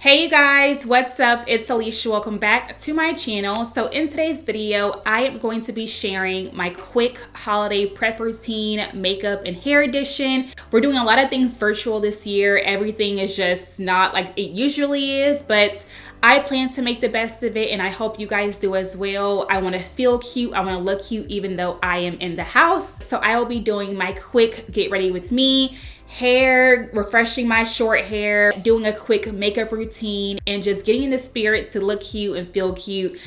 Hey you guys, what's up? It's Alicia. Welcome back to my channel. So in today's video, I am going to be sharing my quick holiday prep routine, makeup and hair edition. We're doing a lot of things virtual this year. Everything is just not like it usually is, but I plan to make the best of it and I hope you guys do as well. I want to feel cute. I want to look cute even though I am in the house. So I will be doing my quick get ready with me, hair, refreshing my short hair, doing a quick makeup routine, and just getting in the spirit to look cute and feel cute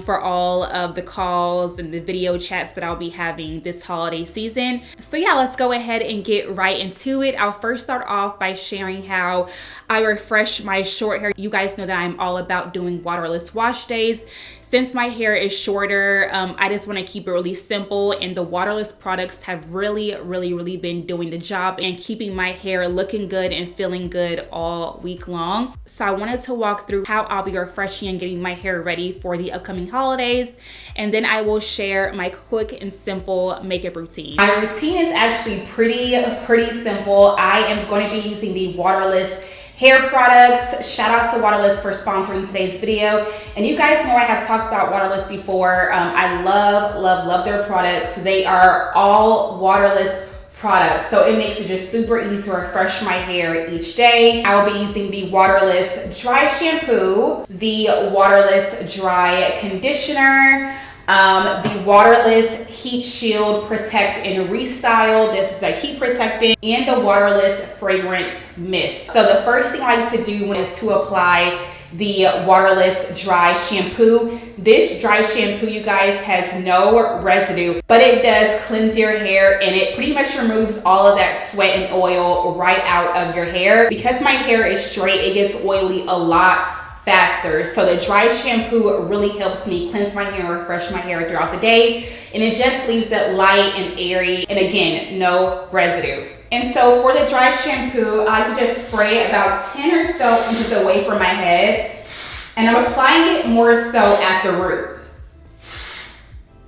for all of the calls and the video chats that I'll be having this holiday season. So yeah, let's go ahead and get right into it. I'll first start off by sharing how I refresh my short hair. You guys know that I'm all about doing waterless wash days. Since my hair is shorter, I just want to keep it really simple, and the waterless products have really been doing the job and keeping my hair looking good and feeling good all week long. So I wanted to walk through how I'll be refreshing and getting my hair ready for the upcoming holidays, and then I will share my quick and simple makeup routine. My routine is actually pretty simple. I am going to be using the waterless hair products. Shout out to Waterless for sponsoring today's video. And you guys know I have talked about Waterless before. I love their products. They are all waterless products, so it makes it just super easy to refresh my hair each day. I'll be using the Waterless dry shampoo, the Waterless dry conditioner, the Waterless Heat Shield Protect and Restyle. This is a heat protectant, and the Waterless Fragrance Mist. So the first thing I like to do is to apply the Waterless dry shampoo. This dry shampoo, you guys, has no residue, but it does cleanse your hair, and it pretty much removes all of that sweat and oil right out of your hair. Because my hair is straight, it gets oily a lot faster. So the dry shampoo really helps me cleanse my hair and refresh my hair throughout the day, and it just leaves it light and airy, and again, no residue. And so for the dry shampoo, I like to just spray about 10 or so inches away from my head, and I'm applying it more so at the root.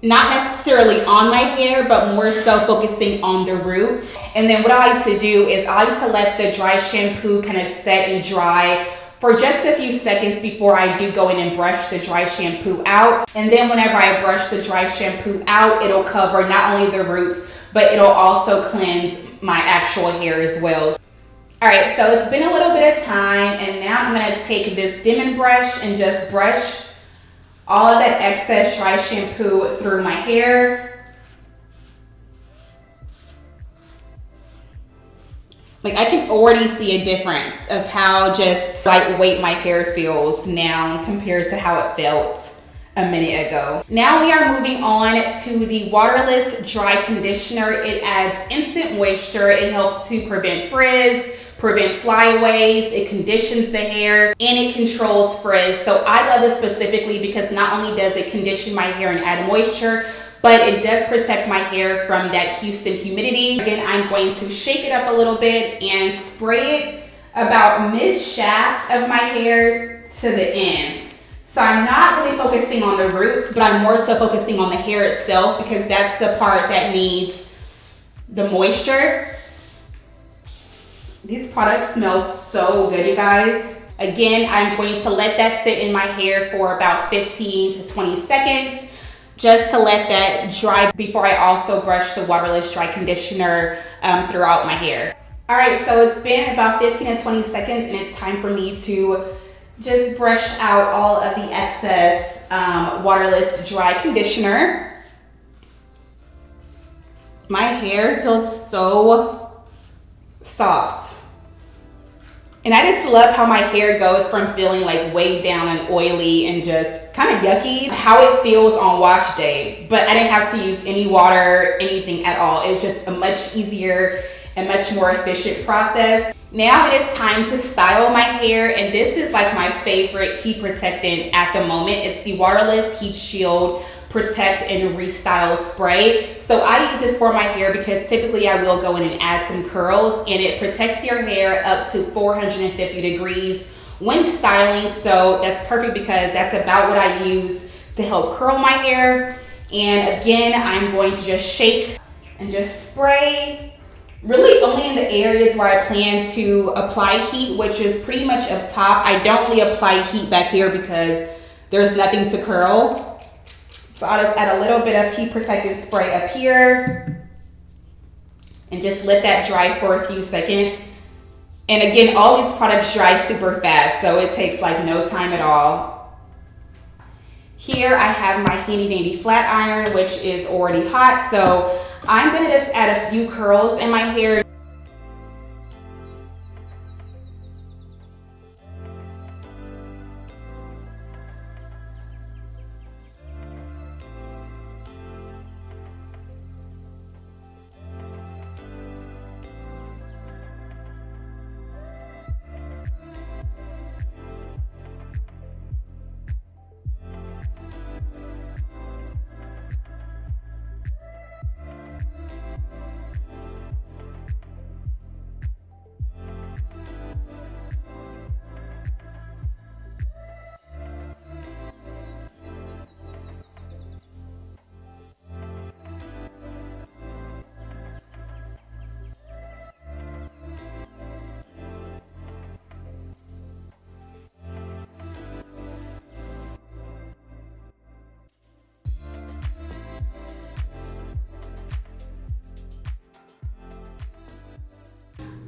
Not necessarily on my hair, but more so focusing on the root. And then what I like to do is I like to let the dry shampoo kind of set and dry for just a few seconds before I do go in and brush the dry shampoo out. And then whenever I brush the dry shampoo out, it'll cover not only the roots, but it'll also cleanse my actual hair as well. All right, so it's been a little bit of time, and now I'm gonna take this Denman brush and just brush all of that excess dry shampoo through my hair. Like, I can already see a difference of how just lightweight my hair feels now compared to how it felt a minute ago. Now we are moving on to the Waterless dry conditioner. It adds instant moisture. It helps to prevent frizz, prevent flyaways, it conditions the hair, and it controls frizz. So I love this specifically because not only does it condition my hair and add moisture, but it does protect my hair from that Houston humidity. Again, I'm going to shake it up a little bit and spray it about mid-shaft of my hair to the ends. So I'm not really focusing on the roots, but I'm more so focusing on the hair itself because that's the part that needs the moisture. These products smell so good, you guys. Again, I'm going to let that sit in my hair for about 15 to 20 seconds. Just to let that dry before I also brush the Waterless dry conditioner throughout my hair. All right, so it's been about 15 to 20 seconds, and it's time for me to just brush out all of the excess Waterless dry conditioner. My hair feels so soft. And I just love how my hair goes from feeling like weighed down and oily and just kind of yucky, how it feels on wash day. But I didn't have to use any water, anything at all. It's just a much easier and much more efficient process. Now it is time to style my hair, and this is like my favorite heat protectant at the moment. It's the Waterless Heat Shield Protect and Restyle Spray. So I use this for my hair because typically I will go in and add some curls, and it protects your hair up to 450 degrees when styling. So that's perfect because that's about what I use to help curl my hair. And again, I'm going to just shake and just spray Really only in the areas where I plan to apply heat, which is pretty much up top. I don't really apply heat back here because there's nothing to curl. So I'll just add a little bit of heat protectant spray up here and just let that dry for a few seconds. And again, all these products dry super fast, so it takes like no time at all. Here I have my handy dandy flat iron, which is already hot, so I'm gonna just add a few curls in my hair.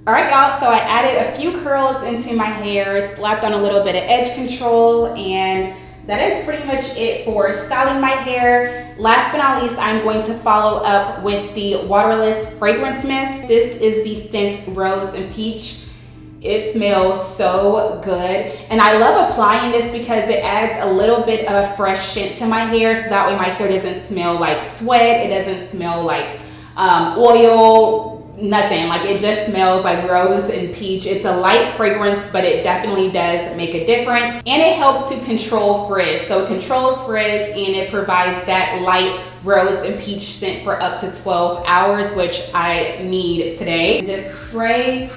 All right, y'all, so I added a few curls into my hair, slapped on a little bit of edge control, and that is pretty much it for styling my hair. Last but not least, I'm going to follow up with the Waterless Fragrance Mist. This is the scent Rose and Peach. It smells so good. And I love applying this because it adds a little bit of a fresh scent to my hair, so that way my hair doesn't smell like sweat, it doesn't smell like oil, nothing. Like, it just smells like rose and peach. It's a light fragrance, but it definitely does make a difference, and it helps to control frizz. So it controls frizz and it provides that light rose and peach scent for up to 12 hours, which I need today. Just spray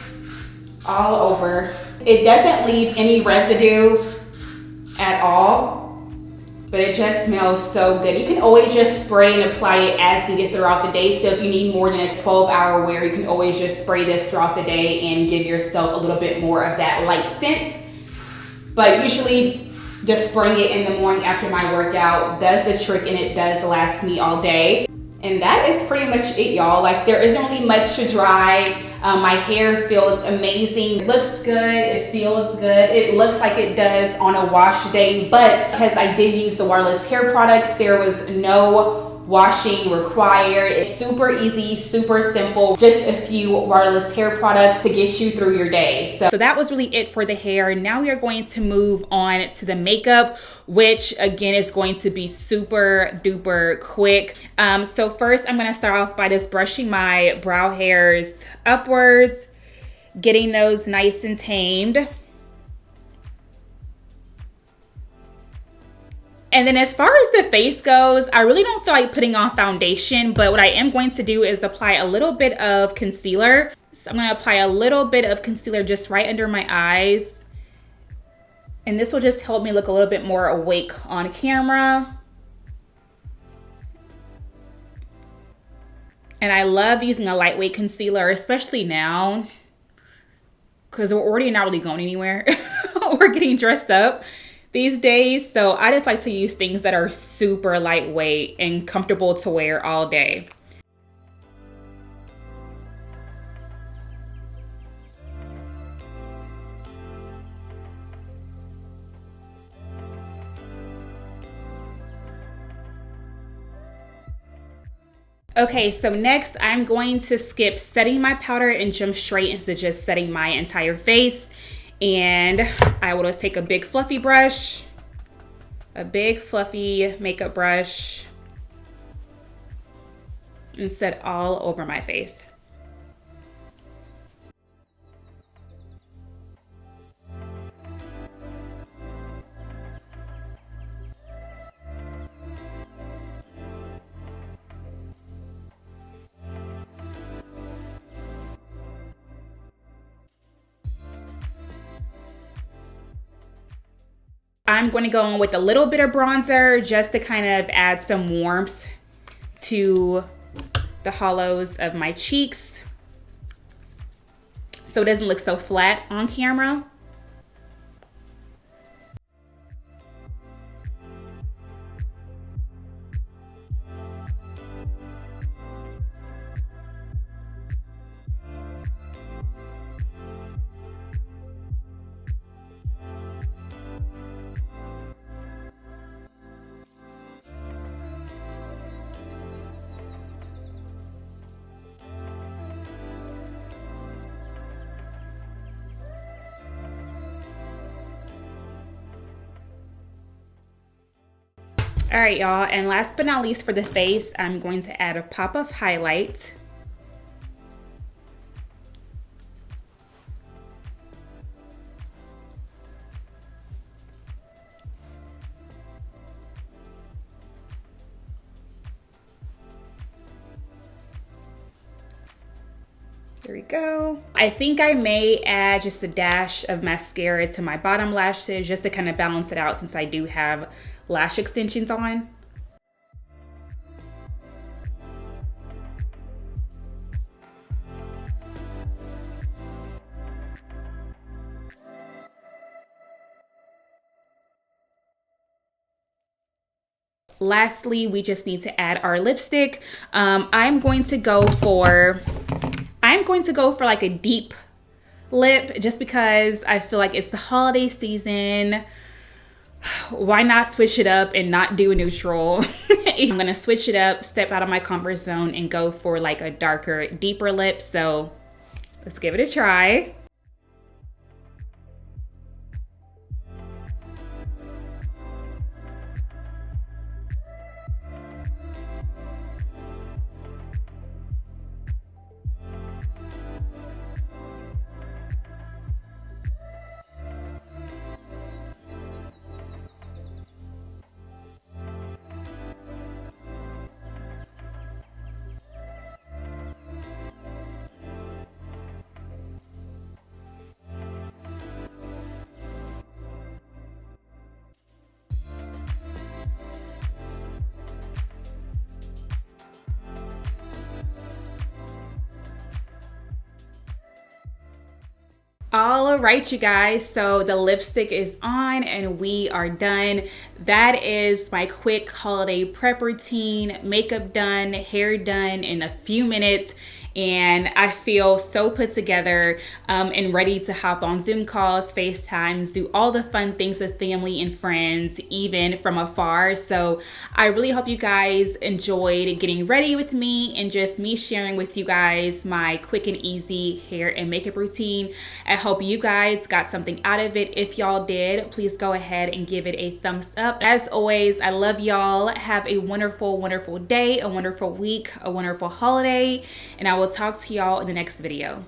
all over. It doesn't leave any residue at all, but it just smells so good. You can always just spray and apply it as needed throughout the day. So if you need more than a 12-hour wear, you can always just spray this throughout the day and give yourself a little bit more of that light scent. But usually just spraying it in the morning after my workout does the trick, and it does last me all day. And that is pretty much it, y'all. Like, there isn't really much to dry. My hair feels amazing. It looks good, it feels good. It looks like it does on a wash day, but because I did use the Waterless hair products, there was no washing required. It's super easy, super simple, just a few Waterless hair products to get you through your day. So that was really it for the hair. Now we are going to move on to the makeup, which again is going to be super duper quick. So first I'm going to start off by just brushing my brow hairs upwards, getting those nice and tamed. And then as far as the face goes, I really don't feel like putting on foundation, but what I am going to do is apply a little bit of concealer. So I'm going to apply a little bit of concealer just right under my eyes. And this will just help me look a little bit more awake on camera. And I love using a lightweight concealer, especially now, because we're already not really going anywhere. We're getting dressed up these days, so I just like to use things that are super lightweight and comfortable to wear all day. Okay, so next I'm going to skip setting my powder and jump straight into just setting my entire face. And I will just take a big fluffy brush, a big fluffy makeup brush, and set all over my face. I'm going to go in with a little bit of bronzer just to kind of add some warmth to the hollows of my cheeks. so it doesn't look so flat on camera. All right, y'all, and last but not least for the face, I'm going to add a pop of highlight. There we go. I think I may add just a dash of mascara to my bottom lashes just to kind of balance it out since I do have lash extensions on. Lastly, we just need to add our lipstick. I'm going to go for like a deep lip just because I feel like it's the holiday season. Why not switch it up and not do a neutral? I'm gonna switch it up, step out of my comfort zone, and go for like a darker, deeper lip. So let's give it a try. All right, you guys, so the lipstick is on and we are done. That is my quick holiday prep routine. Makeup done, hair done in a few minutes. And I feel so put together and ready to hop on Zoom calls, FaceTimes, do all the fun things with family and friends, even from afar. So I really hope you guys enjoyed getting ready with me and just me sharing with you guys my quick and easy hair and makeup routine. I hope you guys got something out of it. If y'all did, please go ahead and give it a thumbs up. As always, I love y'all. Have a wonderful, wonderful day, a wonderful week, a wonderful holiday, and I will talk to y'all in the next video.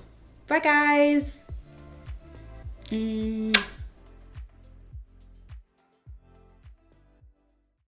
Bye, guys.